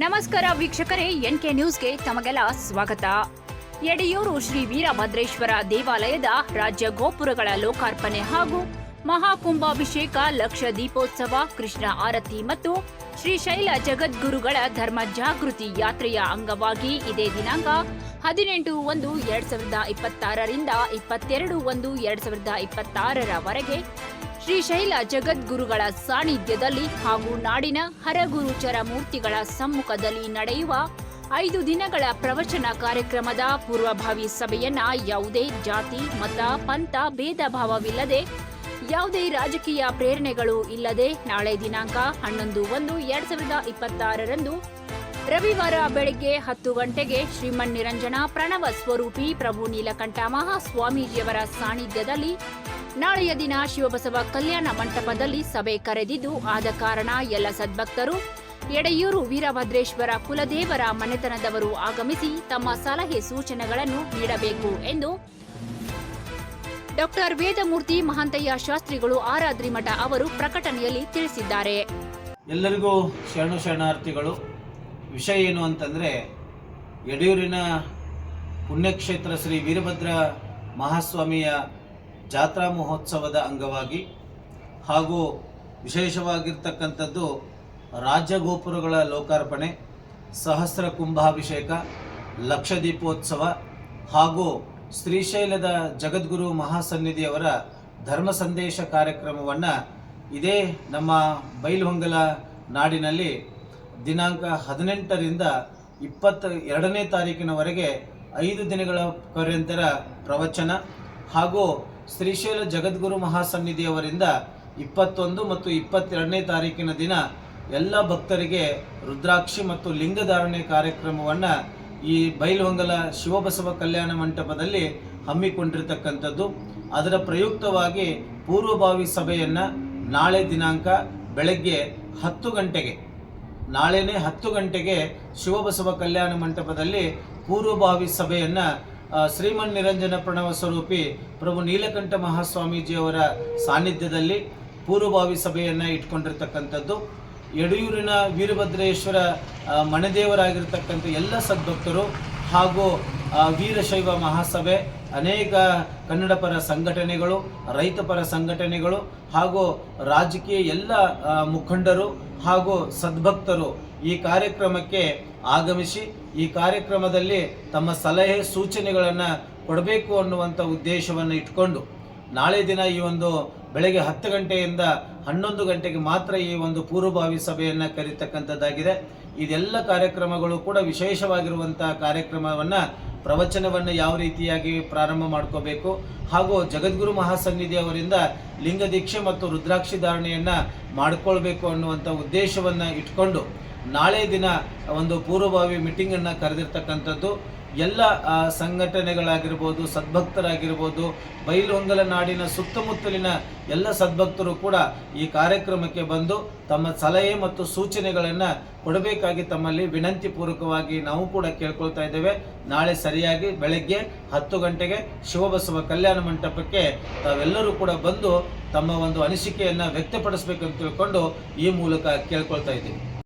ನಮಸ್ಕಾರ ವೀಕ್ಷಕರೇ, ಎನ್ಕೆ ನ್ಯೂಸ್ಗೆ ತಮಗೆಲ್ಲ ಸ್ವಾಗತ. ಯಡಿಯೂರು ಶ್ರೀ ವೀರಭದ್ರೇಶ್ವರ ದೇವಾಲಯದ ರಾಜ್ಯ ಗೋಪುರಗಳ ಲೋಕಾರ್ಪಣೆ ಹಾಗೂ ಮಹಾಕುಂಭಾಭಿಷೇಕ, ಲಕ್ಷ ದೀಪೋತ್ಸವ, ಕೃಷ್ಣ ಆರತಿ ಮತ್ತು ಶ್ರೀಶೈಲ ಜಗದ್ಗುರುಗಳ ಧರ್ಮ ಜಾಗೃತಿ ಯಾತ್ರೆಯ ಅಂಗವಾಗಿ ಇದೇ ದಿನಾಂಕ 18/1/2026 ರಿಂದ 22/1/2026 ಶ್ರೀಶೈಲ ಜಗದ್ಗುರುಗಳ ಸಾನ್ನಿಧ್ಯದಲ್ಲಿ ಹಾಗೂ ನಾಡಿನ ಹರಗುರುಚರ ಮೂರ್ತಿಗಳ ಸಮ್ಮುಖದಲ್ಲಿ ನಡೆಯುವ 5 ದಿನಗಳ ಪ್ರವಚನ ಕಾರ್ಯಕ್ರಮದ ಪೂರ್ವಭಾವಿ ಸಭೆಯನ್ನ ಯಾವುದೇ ಜಾತಿ, ಮತ, ಪಂಥ ಭೇದ ಭಾವವಿಲ್ಲದೆ, ಯಾವುದೇ ರಾಜಕೀಯ ಪ್ರೇರಣೆಗಳು ಇಲ್ಲದೆ ನಾಳೆ ದಿನಾಂಕ 11/1/2026 ರಂದು ರವಿವಾರ ಬೆಳಗ್ಗೆ 10 ಗಂಟೆಗೆ ಶ್ರೀಮನ್ನಿರಂಜನ ಪ್ರಣವ ಸ್ವರೂಪಿ ಪ್ರಭು ನೀಲಕಂಠ ಮಹಾಸ್ವಾಮೀಜಿಯವರ ಸಾನ್ನಿಧ್ಯದಲ್ಲಿ ನಾಳೆಯ ದಿನ ಶಿವಬಸವ ಕಲ್ಯಾಣ ಮಂಟಪದಲ್ಲಿ ಸಭೆ ಕರೆದಿದ್ದು, ಆದ ಕಾರಣ ಎಲ್ಲ ಸದ್ಭಕ್ತರು ಯಡಿಯೂರು ವೀರಭದ್ರೇಶ್ವರ ಕುಲದೇವರ ಮನೆತನದವರು ಆಗಮಿಸಿ ತಮ್ಮ ಸಲಹೆ ಸೂಚನೆಗಳನ್ನು ನೀಡಬೇಕು ಎಂದು ಡಾಕ್ಟರ್ ವೇದಮೂರ್ತಿ ಮಹಾಂತಯ್ಯ ಶಾಸ್ತ್ರಿಗಳು ಆರಾದ್ರಿಮಠ ಅವರು ಪ್ರಕಟಣೆಯಲ್ಲಿ ತಿಳಿಸಿದ್ದಾರೆ. ಎಲ್ಲರಿಗೂ ಶರಣಾರ್ಥಿಗಳು. ವಿಷಯ ಏನು ಅಂತಂದರೆ, ಯಡಿಯೂರಿನ ಪುಣ್ಯಕ್ಷೇತ್ರ ಶ್ರೀ ವೀರಭದ್ರ ಮಹಾಸ್ವಾಮಿಯ ಜಾತ್ರಾ ಮಹೋತ್ಸವದ ಅಂಗವಾಗಿ ಹಾಗೂ ವಿಶೇಷವಾಗಿರ್ತಕ್ಕಂಥದ್ದು ರಾಜಗೋಪುರಗಳ ಲೋಕಾರ್ಪಣೆ, ಸಹಸ್ರ ಕುಂಭಾಭಿಷೇಕ, ಲಕ್ಷ ದೀಪೋತ್ಸವ ಹಾಗೂ ಶ್ರೀಶೈಲದ ಜಗದ್ಗುರು ಮಹಾಸನ್ನಿಧಿಯವರ ಧರ್ಮ ಸಂದೇಶ ಕಾರ್ಯಕ್ರಮವನ್ನು ಇದೇ ನಮ್ಮ ಬೈಲಹೊಂಗಲ ನಾಡಿನಲ್ಲಿ ದಿನಾಂಕ 18ರಿಂದ 22ನೇ ತಾರೀಕಿನವರೆಗೆ 5 ದಿನಗಳ ಪರ್ಯಂತರ ಪ್ರವಚನ ಹಾಗೂ ಶ್ರೀಶೈಲ ಜಗದ್ಗುರು ಮಹಾಸನ್ನಿಧಿಯವರಿಂದ 21 ಮತ್ತು 22ನೇ ತಾರೀಕಿನ ದಿನ ಎಲ್ಲ ಭಕ್ತರಿಗೆ ರುದ್ರಾಕ್ಷಿ ಮತ್ತು ಲಿಂಗಧಾರಣೆ ಕಾರ್ಯಕ್ರಮವನ್ನು ಈ ಬೈಲಹೊಂಗಲ ಶಿವಬಸವ ಕಲ್ಯಾಣ ಮಂಟಪದಲ್ಲಿ ಹಮ್ಮಿಕೊಂಡಿರ್ತಕ್ಕಂಥದ್ದು. ಅದರ ಪ್ರಯುಕ್ತವಾಗಿ ಪೂರ್ವಭಾವಿ ಸಭೆಯನ್ನು ನಾಳೆ ದಿನಾಂಕ ಬೆಳಗ್ಗೆ 10 ಗಂಟೆಗೆ, ನಾಳೆನೇ 10 ಗಂಟೆಗೆ ಶಿವಬಸವ ಕಲ್ಯಾಣ ಮಂಟಪದಲ್ಲಿ ಪೂರ್ವಭಾವಿ ಸಭೆಯನ್ನು ಶ್ರೀಮನ್ನಿರಂಜನ ಪ್ರಣವ ಸ್ವರೂಪಿ ಪ್ರಭು ನೀಲಕಂಠ ಮಹಾಸ್ವಾಮೀಜಿಯವರ ಸಾನ್ನಿಧ್ಯದಲ್ಲಿ ಪೂರ್ವಭಾವಿ ಸಭೆಯನ್ನು ಇಟ್ಕೊಂಡಿರ್ತಕ್ಕಂಥದ್ದು. ಯಡಿಯೂರಿನ ವೀರಭದ್ರೇಶ್ವರ ಮನೆದೇವರಾಗಿರ್ತಕ್ಕಂಥ ಎಲ್ಲ ಸದ್ಭಕ್ತರು ಹಾಗೂ ವೀರಶೈವ ಮಹಾಸಭೆ, ಅನೇಕ ಕನ್ನಡ ಪರ ಸಂಘಟನೆಗಳು, ರೈತ ಪರ ಸಂಘಟನೆಗಳು ಹಾಗೂ ರಾಜಕೀಯ ಎಲ್ಲ ಮುಖಂಡರು ಹಾಗೂ ಸದ್ಭಕ್ತರು ಈ ಕಾರ್ಯಕ್ರಮಕ್ಕೆ ಆಗಮಿಸಿ ಈ ಕಾರ್ಯಕ್ರಮದಲ್ಲಿ ತಮ್ಮ ಸಲಹೆ ಸೂಚನೆಗಳನ್ನು ಕೊಡಬೇಕು ಅನ್ನುವಂಥ ಉದ್ದೇಶವನ್ನು ಇಟ್ಕೊಂಡು ನಾಳೆ ದಿನ ಈ ಒಂದು ಬೆಳಗ್ಗೆ 10 ಗಂಟೆಯಿಂದ 11 ಗಂಟೆಗೆ ಮಾತ್ರ ಈ ಒಂದು ಪೂರ್ವಭಾವಿ ಸಭೆಯನ್ನು ಕರೀತಕ್ಕಂಥದ್ದಾಗಿದೆ. ಇದೆಲ್ಲ ಕಾರ್ಯಕ್ರಮಗಳು ಕೂಡ ವಿಶೇಷವಾಗಿರುವಂಥ ಕಾರ್ಯಕ್ರಮವನ್ನು, ಪ್ರವಚನವನ್ನು ಯಾವ ರೀತಿಯಾಗಿ ಪ್ರಾರಂಭ ಮಾಡ್ಕೋಬೇಕು ಹಾಗೂ ಜಗದ್ಗುರು ಮಹಾಸನ್ನಿಧಿ ಅವರಿಂದ ಲಿಂಗ ದೀಕ್ಷೆ ಮತ್ತು ರುದ್ರಾಕ್ಷಿ ಧಾರಣೆಯನ್ನು ಮಾಡಿಕೊಳ್ಬೇಕು ಅನ್ನುವಂಥ ಉದ್ದೇಶವನ್ನು ಇಟ್ಕೊಂಡು ನಾಳೆ ದಿನ ಒಂದು ಪೂರ್ವಭಾವಿ ಮೀಟಿಂಗನ್ನು ಕರೆದಿರ್ತಕ್ಕಂಥದ್ದು. ಎಲ್ಲ ಸಂಘಟನೆಗಳಾಗಿರ್ಬೋದು, ಸದ್ಭಕ್ತರಾಗಿರ್ಬೋದು, ಬೈಲಹೊಂಗಲ ನಾಡಿನ ಸುತ್ತಮುತ್ತಲಿನ ಎಲ್ಲ ಸದ್ಭಕ್ತರು ಕೂಡ ಈ ಕಾರ್ಯಕ್ರಮಕ್ಕೆ ಬಂದು ತಮ್ಮ ಸಲಹೆ ಮತ್ತು ಸೂಚನೆಗಳನ್ನು ಕೊಡಬೇಕಾಗಿ ತಮ್ಮಲ್ಲಿ ವಿನಂತಿ ಪೂರ್ವಕವಾಗಿ ನಾವು ಕೂಡ ಕೇಳ್ಕೊಳ್ತಾ ಇದ್ದೇವೆ. ನಾಳೆ ಸರಿಯಾಗಿ ಬೆಳಗ್ಗೆ 10 ಗಂಟೆಗೆ ಶಿವಬಸವ ಕಲ್ಯಾಣ ಮಂಟಪಕ್ಕೆ ತಾವೆಲ್ಲರೂ ಕೂಡ ಬಂದು ತಮ್ಮ ಒಂದು ಅನಿಸಿಕೆಯನ್ನು ವ್ಯಕ್ತಪಡಿಸಬೇಕಂತ ತಿಳ್ಕೊಂಡು ಈ ಮೂಲಕ ಕೇಳ್ಕೊಳ್ತಾ ಇದ್ದೀವಿ.